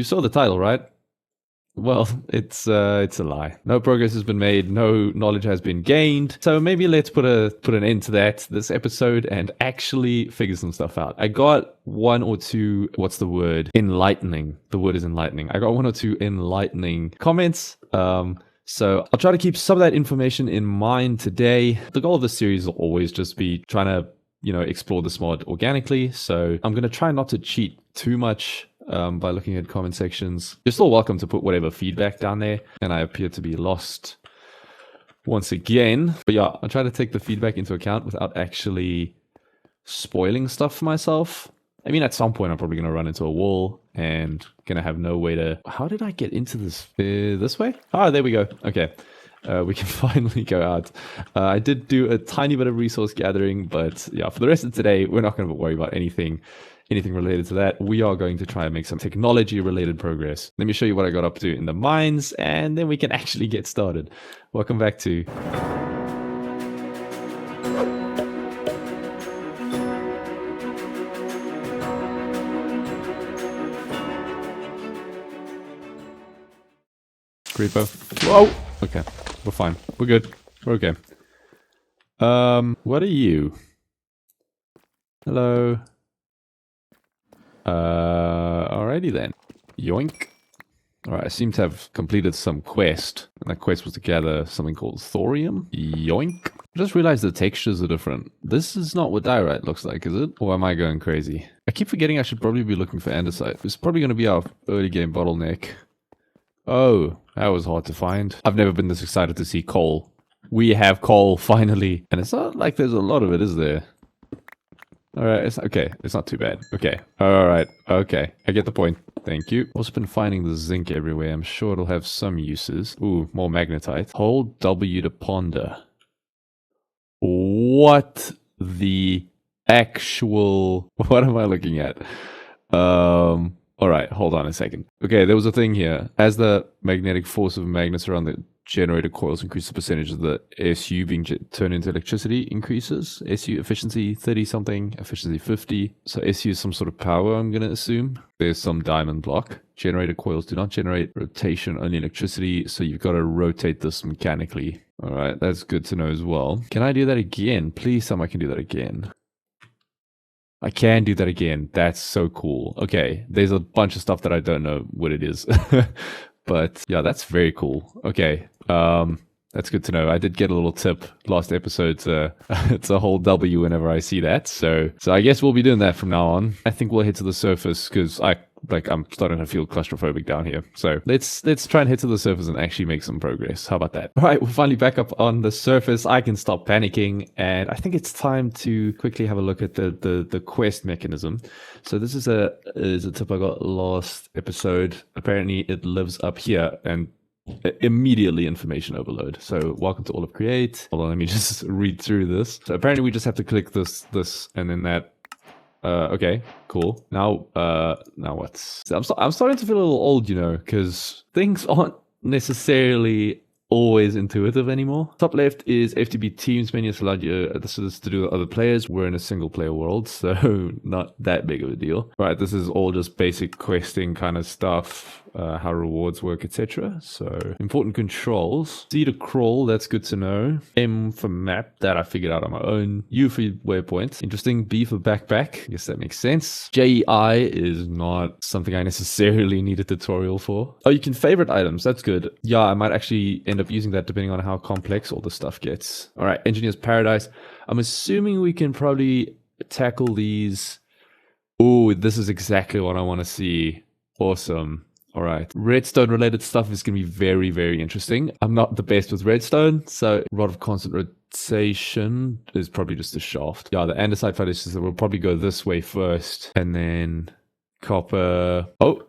You saw the title, right? Well, it's a lie. No progress has been made. No knowledge has been gained. So maybe let's put an end to that this episode and actually figure some stuff out. I got one or two. What's the word? Enlightening. The word is enlightening. I got one or two enlightening comments. So I'll try to keep some of that information in mind today. The goal of this series will always just be trying to explore this mod organically. So I'm going to try not to cheat too much by looking at comment sections. You're still welcome to put whatever feedback down there. And I appear to be lost once again. But yeah, I'll try to take the feedback into account without actually spoiling stuff for myself. I mean, at some point, I'm probably going to run into a wall and going to have no way to... How did I get into this? This way? Ah, there we go. Okay. We can finally go out. I did do a tiny bit of resource gathering, but yeah, for the rest of today, we're not going to worry about anything related to that. We are going to try and make some technology-related progress. Let me show you what I got up to in the mines, and then we can actually get started. Welcome back to... Creeper. Whoa! Okay, we're fine. We're good. We're okay. What are you? Hello. Alrighty then. Yoink. Alright, I seem to have completed some quest. And that quest was to gather something called thorium. Yoink. I just realized the textures are different. This is not what diorite looks like, is it? Or am I going crazy? I keep forgetting I should probably be looking for andesite. It's probably going to be our early game bottleneck. Oh, that was hard to find. I've never been this excited to see coal. We have coal, finally. And it's not like there's a lot of it, is there? Alright, it's okay. It's not too bad. Okay. Alright. Okay. I get the point. Thank you. Also been finding the zinc everywhere. I'm sure it'll have some uses. Ooh, more magnetite. Hold W to ponder. What the actual... What am I looking at? Alright, hold on a second. Okay, there was a thing here. As the magnetic force of magnets around the generator coils increase, the percentage of the SU being turned into electricity increases. SU efficiency 30 something, efficiency 50. So SU is some sort of power, I'm going to assume. There's some diamond block. Generator coils do not generate rotation, only electricity. So you've got to rotate this mechanically. Alright, that's good to know as well. Can I do that again? Please tell me I can do that again. I can do that again. That's so cool. Okay, there's a bunch of stuff that I don't know what it is. But yeah, that's very cool. Okay, that's good to know. I did get a little tip last episode to, to hold W whenever I see that. So I guess we'll be doing that from now on. I think we'll head to the surface because I'm starting to feel claustrophobic down here. So let's try and head to the surface and actually make some progress. How about that? All right, we're finally back up on the surface. I can stop panicking, and I think it's time to quickly have a look at the quest mechanism. So this is a tip I got last episode. Apparently it lives up here, and immediately information overload. So welcome to all of Create. Hold on, let me just read through this. So apparently we just have to click this, and then that. Okay, cool. Now what? So I'm starting to feel a little old, because things aren't necessarily always intuitive anymore. Top left is FTB Teams menu. It's allowed you, this is to do with other players. We're in a single player world, so not that big of a deal. Right, this is all just basic questing kind of stuff, how rewards work, etc. So important controls. C to crawl, that's good to know. M for map, that I figured out on my own. U for waypoint. Interesting. B for backpack. I guess that makes sense. JEI is not something I necessarily need a tutorial for. Oh, you can favorite items. That's good. Yeah, I might actually end up using that depending on how complex all the stuff gets. All right, Engineer's Paradise. I'm assuming we can probably tackle these. Oh, this is exactly what I want to see. Awesome. All right. Redstone related stuff is going to be very, very interesting. I'm not the best with redstone, so rod of constant rotation is probably just a shaft. Yeah, the andesite foundations will probably go this way first, and then copper. Oh,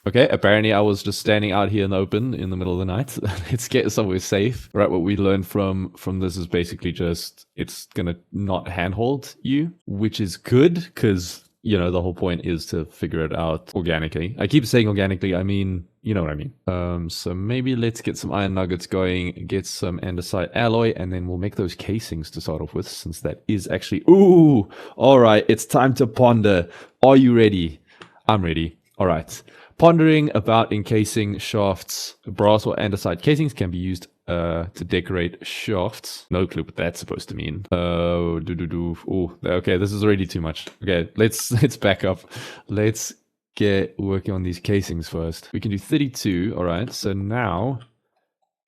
okay. Apparently I was just standing out here in the open in the middle of the night. Let's get somewhere safe. Right, what we learned from this is basically just it's going to not handhold you, which is good because the whole point is to figure it out organically. I keep saying organically, I mean, you know what I mean. So maybe let's get some iron nuggets going, get some andesite alloy, and then we'll make those casings to start off with, since that is actually... Ooh! All right, it's time to ponder. Are you ready? I'm ready. All right. Pondering about encasing shafts. Brass or andesite casings can be used to decorate shafts. No clue what that's supposed to mean. Oh, okay, this is already too much. Okay, let's back up. Let's get working on these casings first. We can do 32. All right, so now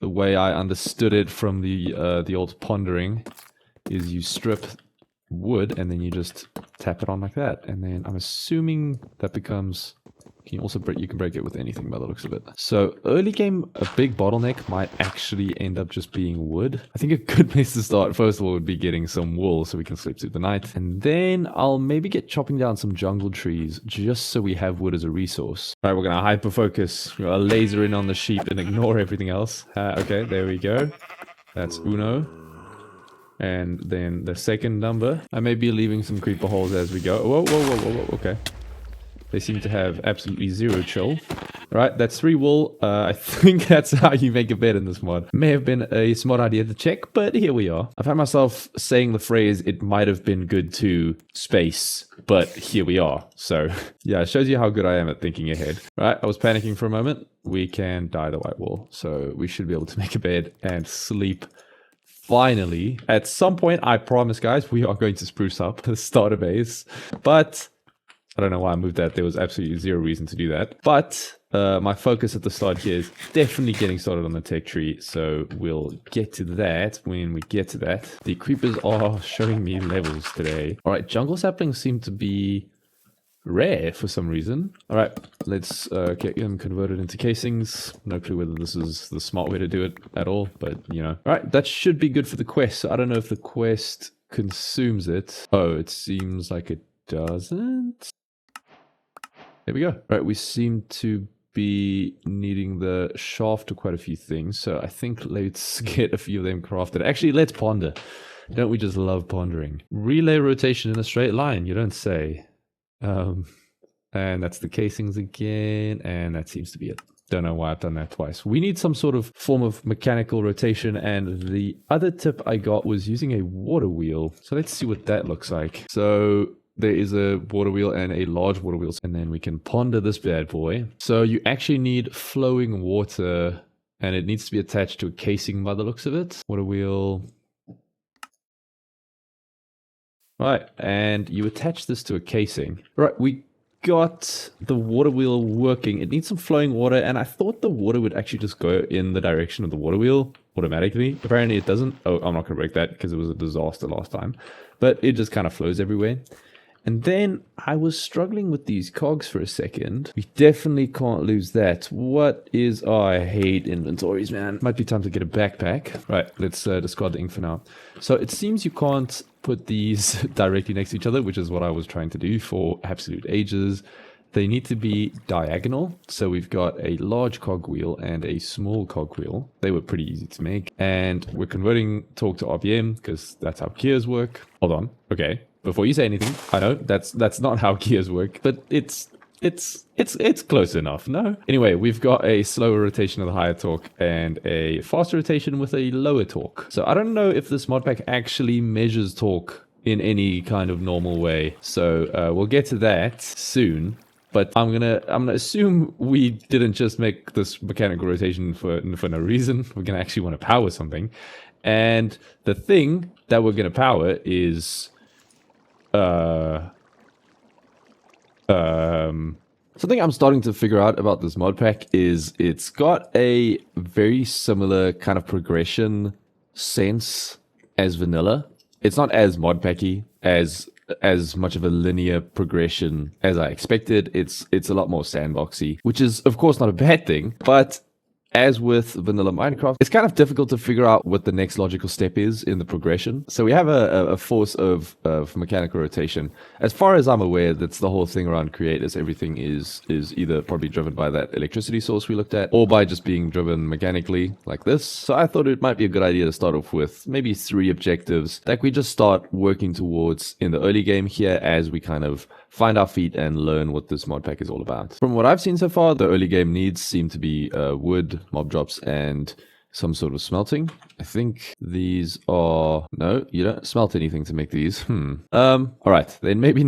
the way I understood it from the old pondering is you strip wood and then you just tap it on like that, and then I'm assuming that becomes. You also you can break it with anything by the looks of it. So early game, a big bottleneck might actually end up just being wood. I think a good place to start, first of all, would be getting some wool so we can sleep through the night. And then I'll maybe get chopping down some jungle trees just so we have wood as a resource. All right, we're going to hyper focus. We're going to laser in on the sheep and ignore everything else. Okay, there we go. That's uno. And then the second number. I may be leaving some creeper holes as we go. Whoa, okay. They seem to have absolutely zero chill. Alright, that's 3 wool. I think that's how you make a bed in this mod. May have been a smart idea to check, but here we are. I've had myself saying the phrase, it might have been good to space, but here we are. So, yeah, it shows you how good I am at thinking ahead. Right, I was panicking for a moment. We can dye the white wool. So we should be able to make a bed and sleep. Finally, at some point, I promise, guys, we are going to spruce up the starter base. But I don't know why I moved that. There was absolutely zero reason to do that. But my focus at the start here is definitely getting started on the tech tree. So we'll get to that when we get to that. The creepers are showing me levels today. All right, jungle saplings seem to be rare for some reason. All right, let's get them converted into casings. No clue whether this is the smart way to do it at all, but you know. All right, that should be good for the quest. So I don't know if the quest consumes it. Oh, it seems like it doesn't. There we go. All right, we seem to be needing the shaft to quite a few things. So I think let's get a few of them crafted. Actually, let's ponder. Don't we just love pondering? Relay rotation in a straight line, you don't say. And that's the casings again. And that seems to be it. Don't know why I've done that twice. We need some sort of form of mechanical rotation. And the other tip I got was using a water wheel. So let's see what that looks like. So there is a water wheel and a large water wheel. And then we can ponder this bad boy. So you actually need flowing water. And it needs to be attached to a casing by the looks of it. Water wheel. Right. And you attach this to a casing. Right. We got the water wheel working. It needs some flowing water. And I thought the water would actually just go in the direction of the water wheel automatically. Apparently it doesn't. Oh, I'm not going to break that because it was a disaster last time. But it just kind of flows everywhere. And then I was struggling with these cogs for a second. We definitely can't lose that. What is... Oh, I hate inventories, man. Might be time to get a backpack. Right, let's discard the ink for now. So it seems you can't put these directly next to each other, which is what I was trying to do for absolute ages. They need to be diagonal. So we've got a large cogwheel and a small cogwheel. They were pretty easy to make. And we're converting torque to RPM because that's how gears work. Hold on. Okay. Before you say anything, I know that's not how gears work, but it's close enough, no? Anyway, we've got a slower rotation with a higher torque and a faster rotation with a lower torque. So I don't know if this mod pack actually measures torque in any kind of normal way. So we'll get to that soon. But I'm gonna assume we didn't just make this mechanical rotation for no reason. We're gonna actually want to power something, and the thing that we're gonna power is something I'm starting to figure out about this mod pack is it's got a very similar kind of progression sense as vanilla. It's not as mod packy as much of a linear progression as I expected. It's a lot more sandboxy, which is of course not a bad thing, but as with vanilla Minecraft, it's kind of difficult to figure out what the next logical step is in the progression. So we have a force of mechanical rotation. As far as I'm aware, that's the whole thing around creators. Everything is either probably driven by that electricity source we looked at, or by just being driven mechanically like this. So I thought it might be a good idea to start off with maybe 3 objectives that we just start working towards in the early game here as we kind of find our feet and learn what this mod pack is all about. From what I've seen so far, the early game needs seem to be wood, mob drops, and some sort of smelting. I think these are... No, you don't smelt anything to make these. All right, then maybe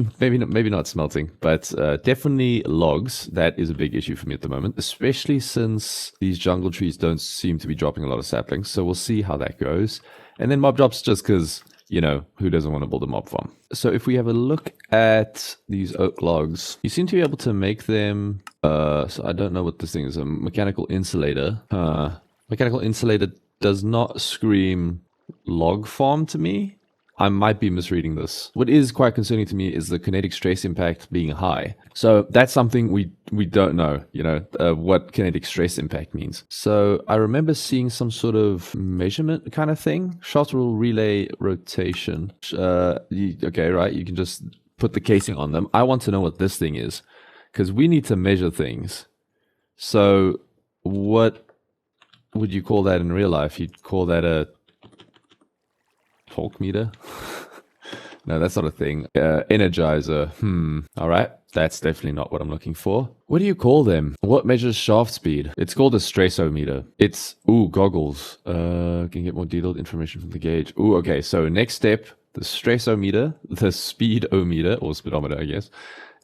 not smelting, but definitely logs. That is a big issue for me at the moment, especially since these jungle trees don't seem to be dropping a lot of saplings. So we'll see how that goes. And then mob drops, just because, you know, who doesn't want to build a mob farm? So if we have a look at these oak logs, you seem to be able to make them... so I don't know what this thing is, a mechanical insulator. Mechanical insulator does not scream log farm to me. I might be misreading this. What is quite concerning to me is the kinetic stress impact being high. So that's something we don't know, you know, what kinetic stress impact means. So I remember seeing some sort of measurement kind of thing. Shot rule relay rotation. Okay, right. You can just put the casing on them. I want to know what this thing is, because we need to measure things. So what would you call that in real life? You'd call that a torque meter? No, that's not a thing. Energizer. All right. That's definitely not what I'm looking for. What do you call them? What measures shaft speed? It's called a stressometer. It's, goggles. Can you get more detailed information from the gauge? Okay. So next step, the stressometer, the speedometer, or speedometer, I guess.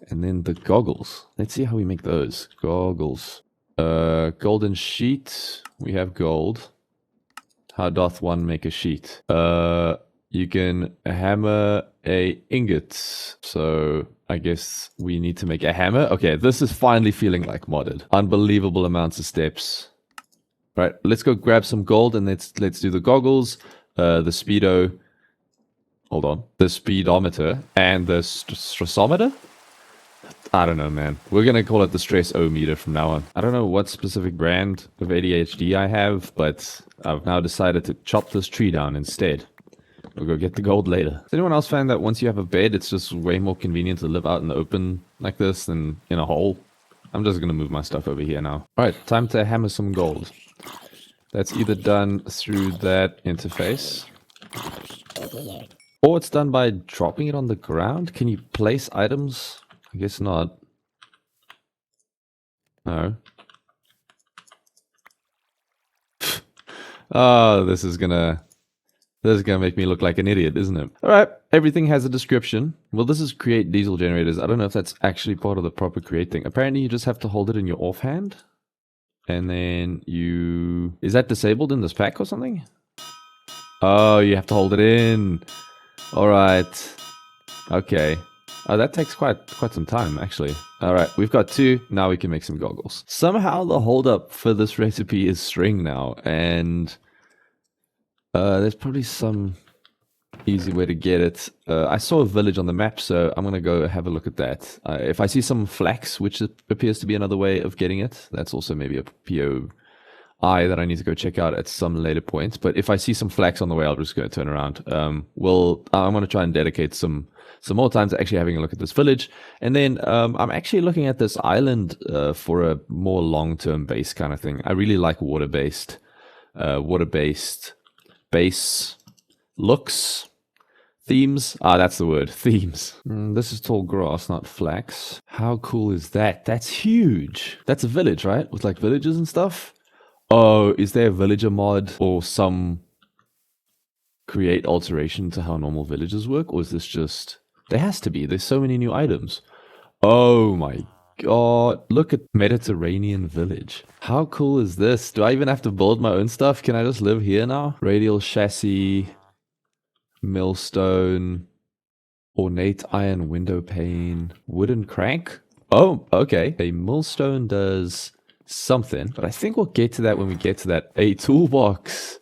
And then the goggles. Let's see how we make those. Goggles. Golden sheet. We have gold. How doth one make a sheet? You can hammer a ingot. So I guess we need to make a hammer. Okay, this is finally feeling like modded. Unbelievable amounts of steps. Right, let's go grab some gold and let's do the goggles, the speedo. Hold on, the speedometer and the stressometer. I don't know, man. We're going to call it the stress-o-meter from now on. I don't know what specific brand of ADHD I have, but I've now decided to chop this tree down instead. We'll go get the gold later. Does anyone else find that once you have a bed, it's just way more convenient to live out in the open like this than in a hole? I'm just going to move my stuff over here now. All right, time to hammer some gold. That's either done through that interface, or it's done by dropping it on the ground. Can you place items? I guess not. No. Oh, this is gonna make me look like an idiot, isn't it? All right, everything has a description. Well, this is create diesel generators. I don't know if that's actually part of the proper create thing. Apparently, you just have to hold it in your offhand, and then you... Is that disabled in this pack or something? Oh, you have to hold it in. All right. Okay. Oh, that takes quite some time, actually. All right, we've got 2. Now we can make some goggles. Somehow the holdup for this recipe is string now, and there's probably some easy way to get it. I saw a village on the map, so I'm going to go have a look at that. If I see some flax, which appears to be another way of getting it, that's also maybe a POI that I need to go check out at some later point. But if I see some flax on the way, I'll just go turn around. I'm going to try and dedicate some more time to actually having a look at this village. And then I'm actually looking at this island for a more long-term base kind of thing. I really like water-based base looks, themes. That's the word, themes. This is tall grass, not flax. How cool is that? That's huge. That's a village, right? With like villages and stuff. Oh, is there a villager mod or some create alteration to how normal villages work? Or is this just... There has to be. There's so many new items. Oh my god. Look at Mediterranean village. How cool is this? Do I even have to build my own stuff? Can I just live here now? Radial chassis. Millstone. Ornate iron window pane. Wooden crank. Oh, okay. A millstone does something. But I think we'll get to that when we get to that. A toolbox.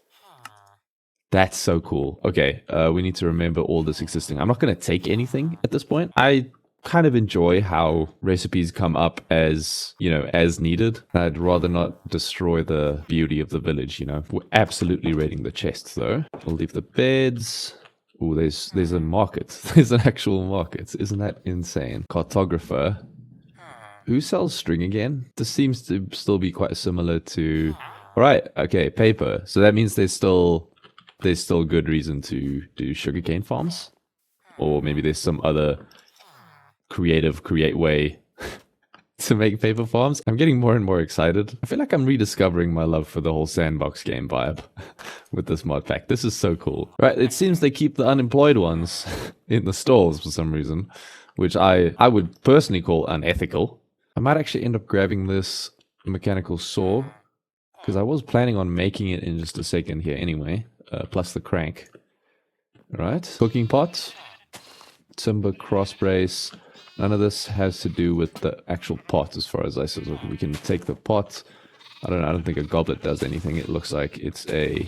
That's so cool. Okay, we need to remember all this existing. I'm not going to take anything at this point. I kind of enjoy how recipes come up as, you know, as needed. I'd rather not destroy the beauty of the village, you know. We're absolutely raiding the chests, though. We'll leave the beds. Oh, there's a market. There's an actual market. Isn't that insane? Cartographer. Who sells string again? This seems to still be quite similar to... All right, okay, paper. So that means there's still good reason to do sugarcane farms, or maybe there's some other create way to make paper farms. I'm getting more and more excited. I feel like I'm rediscovering my love for the whole sandbox game vibe with this mod pack. This is so cool. Right, it seems they keep the unemployed ones in the stalls for some reason, which I would personally call unethical. I might actually end up grabbing this mechanical saw, because I was planning on making it in just a second here anyway, plus the crank. Right, cooking pot, timber cross brace. None of this has to do with the actual pot as far as I said. So we can take the pot. I don't think a goblet does anything. It looks like it's a...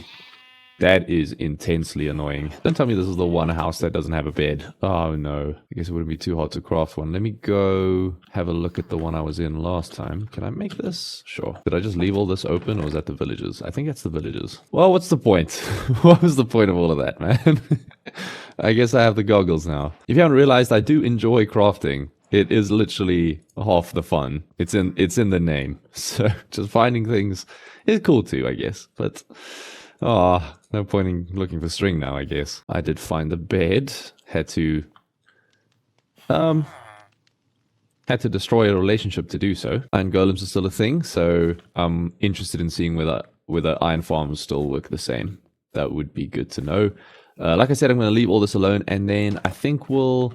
That is intensely annoying. Don't tell me this is the one house that doesn't have a bed. Oh no. I guess it wouldn't be too hard to craft one. Let me go have a look at the one I was in last time. Can I make this? Sure. Did I just leave all this open, or was that the villagers? I think that's the villagers. Well, what's the point? What was the point of all of that, man? I guess I have the goggles now. If you haven't realized, I do enjoy crafting. It is literally half the fun. It's in the name. So just finding things is cool too, I guess. But... oh, no point in looking for string now, I guess. I did find the bed. Had to destroy a relationship to do so. Iron golems are still a thing, so I'm interested in seeing whether iron farms still work the same. That would be good to know. Like I said, I'm going to leave all this alone, and then I think we'll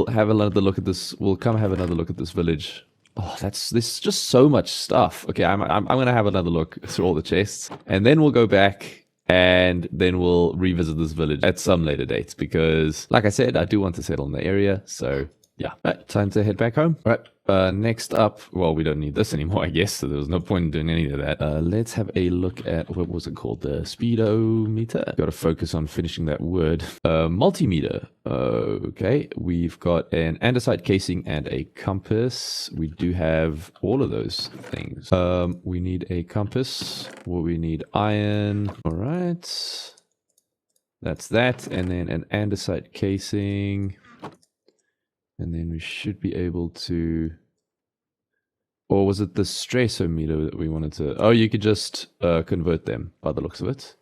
have another look at this. We'll come have another look at this village. Oh, there's just so much stuff. Okay, I'm gonna have another look through all the chests, and then we'll go back, and then we'll revisit this village at some later date, because, like I said, I do want to settle in the area. So yeah, right, time to head back home. All right. Next up, well, we don't need this anymore, I guess, so there was no point in doing any of that. Let's have a look at, what was it called? The speedometer. Got to focus on finishing that word. Multimeter. Okay, we've got an andesite casing and a compass. We do have all of those things. We need a compass. Well, we need iron. All right. That's that. And then an andesite casing. And then we should be able to... Or was it the stressometer that we wanted to... Oh, you could just convert them by the looks of it.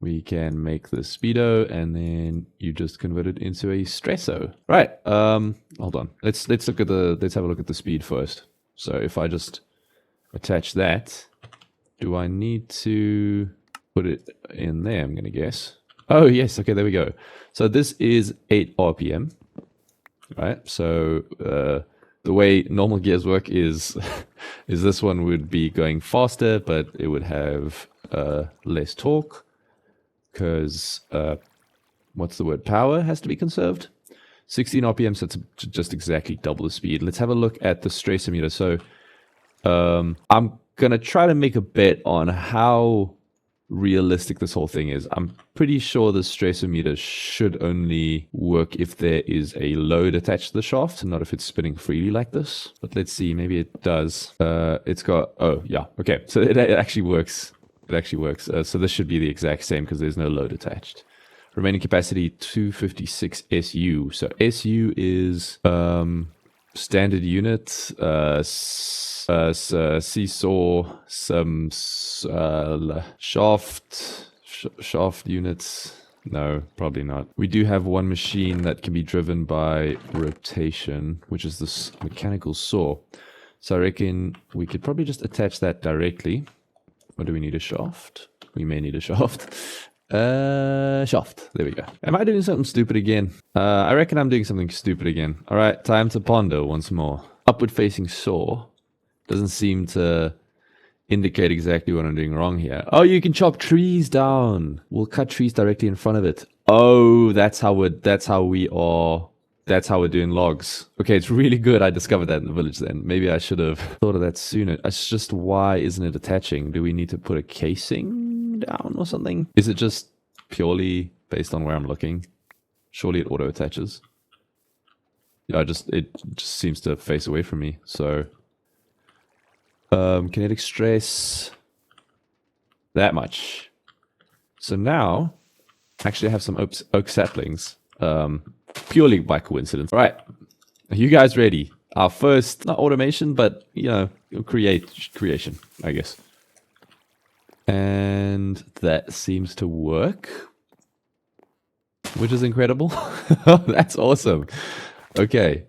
We can make the speedo, and then you just convert it into a stresso. Right. Hold on. Let's have a look at the speed first. So if I just attach that, do I need to put it in there? I'm gonna guess. Oh yes. Okay, there we go. So this is 8 RPM. Right, so the way normal gears work is this one would be going faster, but it would have less torque, because what's the word? Power has to be conserved. 16 RPM, so it's just exactly double the speed. Let's have a look at the stressometer. So I'm gonna try to make a bet on how realistic this whole thing is. I'm pretty sure the stressometer should only work if there is a load attached to the shaft, not if it's spinning freely like this. But let's see, maybe it does. It's got, oh yeah, okay, so it actually works. It actually works. So this should be the exact same because there's no load attached. Remaining capacity 256 SU. So SU is standard unit, seesaw, some shaft units. No, probably not. We do have one machine that can be driven by rotation, which is this mechanical saw. So I reckon we could probably just attach that directly. Or do we need a shaft? We may need a shaft. Shaft. There we go. Am I doing something stupid again? I reckon I'm doing something stupid again. All right, time to ponder once more. Upward facing saw doesn't seem to indicate exactly what I'm doing wrong here. Oh, you can chop trees down. We'll cut trees directly in front of it. Oh, that's how we're doing logs. Okay, it's really good I discovered that in the village then. Maybe I should have thought of that sooner. It's just, why isn't it attaching? Do we need to put a casing down or something? Is it just purely based on where I'm looking? Surely it auto attaches. Yeah, it just seems to face away from me. So kinetic stress, that much. So now actually I have some oak saplings, purely by coincidence. All right, are you guys ready? Our first, not automation, but creation, I guess. And that seems to work, which is incredible. That's awesome. Okay.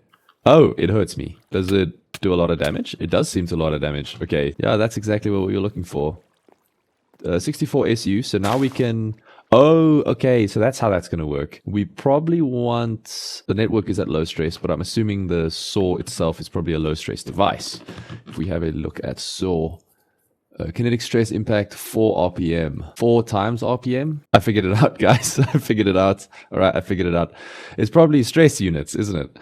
Oh, it hurts me. Does it do a lot of damage? It does seem to do a lot of damage. Okay, yeah, that's exactly what we were looking for. 64 SU, so now we can... Oh, okay, so that's how that's going to work. We probably want... The network is at low stress, but I'm assuming the SAW itself is probably a low stress device. If we have a look at SAW... kinetic stress impact 4 RPM. 4 times RPM? I figured it out, guys. I figured it out. Alright, I figured it out. It's probably stress units, isn't it?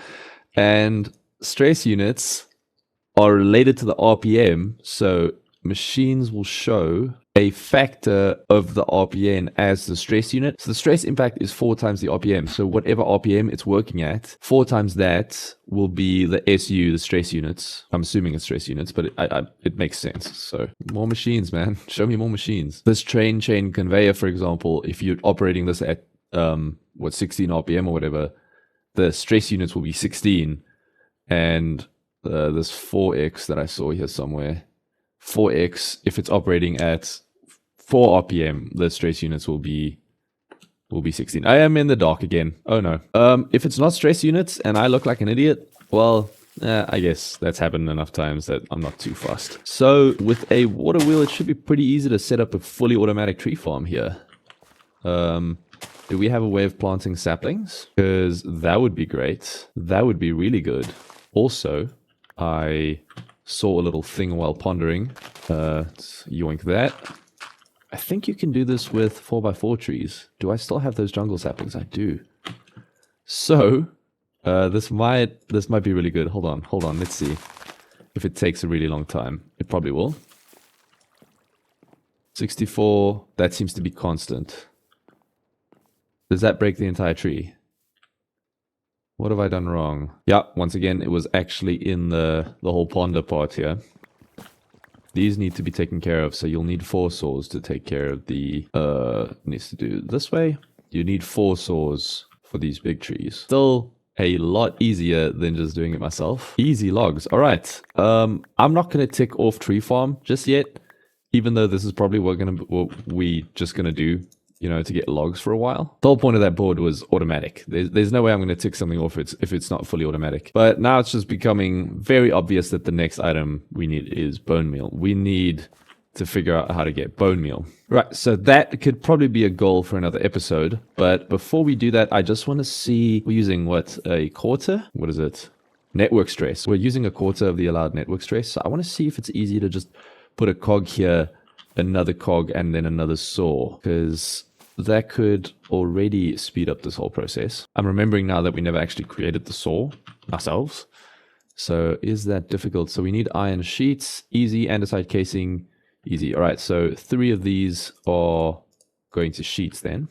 And stress units are related to the RPM, so machines will show a factor of the RPM as the stress unit. So the stress impact is 4 times the RPM. So whatever RPM it's working at, 4 times that will be the SU, the stress units. I'm assuming it's stress units, but it makes sense. So more machines, man. Show me more machines. This train chain conveyor, for example, if you're operating this at 16 RPM or whatever, the stress units will be 16. And this 4X that I saw here somewhere, 4X, if it's operating at 4 RPM, the stress units will be 16. I am in the dark again. Oh no. If it's not stress units and I look like an idiot, well, I guess that's happened enough times that I'm not too fussed. So with a water wheel, it should be pretty easy to set up a fully automatic tree farm here. Do we have a way of planting saplings? Because that would be great. That would be really good. Also, I saw a little thing while pondering. Let's yoink that. I think you can do this with 4x4 trees. Do I still have those jungle saplings? I do. So, this might be really good. Hold on. Let's see if it takes a really long time. It probably will. 64. That seems to be constant. Does that break the entire tree? What have I done wrong? Yeah, once again, it was actually in the whole ponder part here. These need to be taken care of, so you'll need 4 saws to take care of the... needs to do this way. You need 4 saws for these big trees. Still a lot easier than just doing it myself. Easy logs. All right. I'm not going to tick off tree farm just yet, even though this is probably what we just going to do, you know, to get logs for a while. The whole point of that board was automatic. There's no way I'm going to tick something off if it's not fully automatic. But now it's just becoming very obvious that the next item we need is bone meal. We need to figure out how to get bone meal. Right, so that could probably be a goal for another episode. But before we do that, I just want to see, we're using what, a quarter? What is it? Network stress. We're using a quarter of the allowed network stress. So I want to see if it's easy to just put a cog here, another cog, and then another saw. Because that could already speed up this whole process. I'm remembering now that we never actually created the saw ourselves. So is that difficult? So we need iron sheets, easy, andesite casing, easy. All right, so 3 of these are going to sheets then.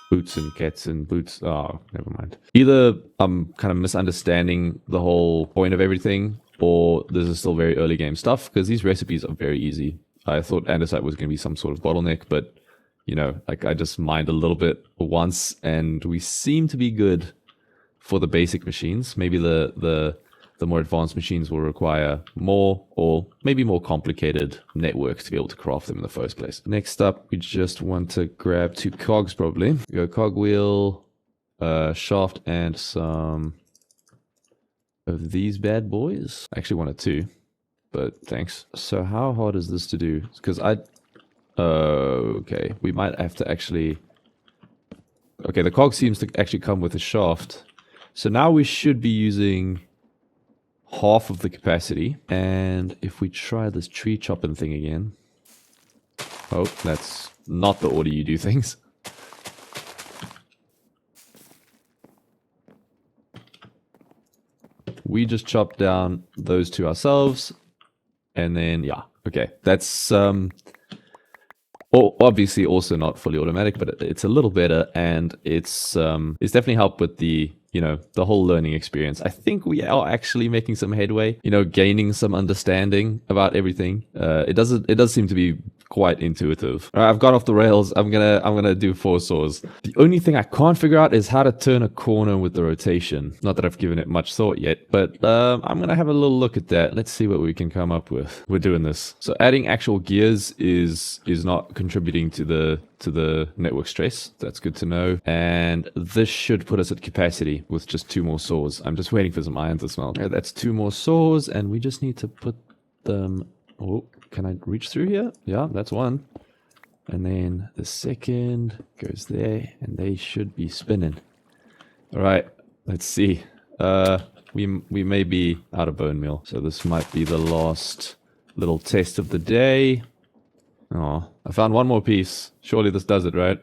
Boots and cats and boots. Oh, never mind. Either I'm kind of misunderstanding the whole point of everything, or this is still very early game stuff, because these recipes are very easy. I thought andesite was going to be some sort of bottleneck, but, you know, like I just mined a little bit once, and we seem to be good for the basic machines. Maybe the more advanced machines will require more, or maybe more complicated networks to be able to craft them in the first place. Next up, we just want to grab 2 cogs probably. We go cogwheel, shaft, and some of these bad boys. I actually wanted 2. But thanks. So how hard is this to do? Because okay, we might have to actually... Okay, the cog seems to actually come with a shaft. So now we should be using half of the capacity. And if we try this tree chopping thing again... Oh, that's not the order you do things. We just chopped down those 2 ourselves. And then, yeah, okay. That's obviously also not fully automatic, but it's a little better, and it's definitely helped with the, you know, the whole learning experience. I think we are actually making some headway, you know, gaining some understanding about everything. It does seem to be quite intuitive. All right, I've gone off the rails. I'm gonna do 4 saws. The only thing I can't figure out is how to turn a corner with the rotation. Not that I've given it much thought yet, but I'm gonna have a little look at that. Let's see what we can come up with. We're doing this. So adding actual gears is not contributing to the network stress. That's good to know. And this should put us at capacity with just 2 more saws. I'm just waiting for some iron to smelt. Okay, that's 2 more saws, and we just need to put them... Oh, can I reach through here? Yeah, that's 1. And then the second goes there, and they should be spinning. All right, let's see. We may be out of bone meal, so this might be the last little test of the day. Oh, I found 1 more piece. Surely this does it, right?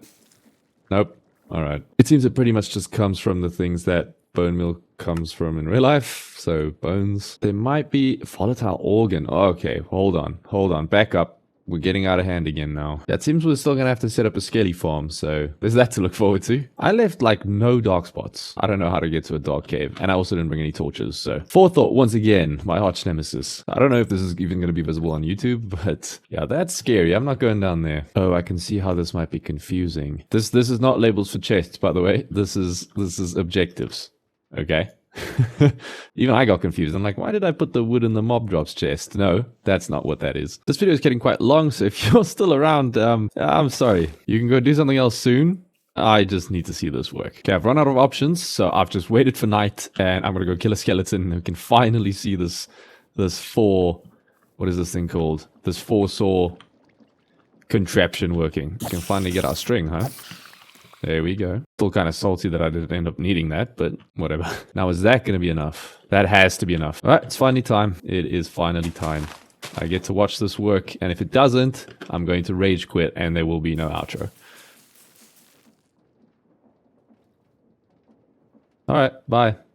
Nope. All right. It seems it pretty much just comes from the things that bone meal comes from in real life. So bones. There might be volatile organ. Okay, hold on. Back up. We're getting out of hand again now. Yeah, it seems we're still going to have to set up a skelly farm, so there's that to look forward to. I left, like, no dark spots. I don't know how to get to a dark cave, and I also didn't bring any torches, so... Forethought, once again, my arch nemesis. I don't know if this is even going to be visible on YouTube, but... yeah, that's scary. I'm not going down there. Oh, I can see how this might be confusing. This is not labels for chests, by the way. This is objectives. Okay? Even I got confused. I'm like, why did I put the wood in the mob drops chest? No, that's not what that is. This video is getting quite long, so if you're still around, I'm sorry. You can go do something else soon. I just need to see this work. Okay, I've run out of options, so I've just waited for night, and I'm gonna go kill a skeleton, and we can finally see this 4... what is this thing called? This 4 saw contraption working. We can finally get our string, huh? There we go. Still kind of salty that I didn't end up needing that, but whatever. Now, is that going to be enough? That has to be enough. All right, it's finally time. It is finally time. I get to watch this work, and if it doesn't, I'm going to rage quit, and there will be no outro. All right, bye.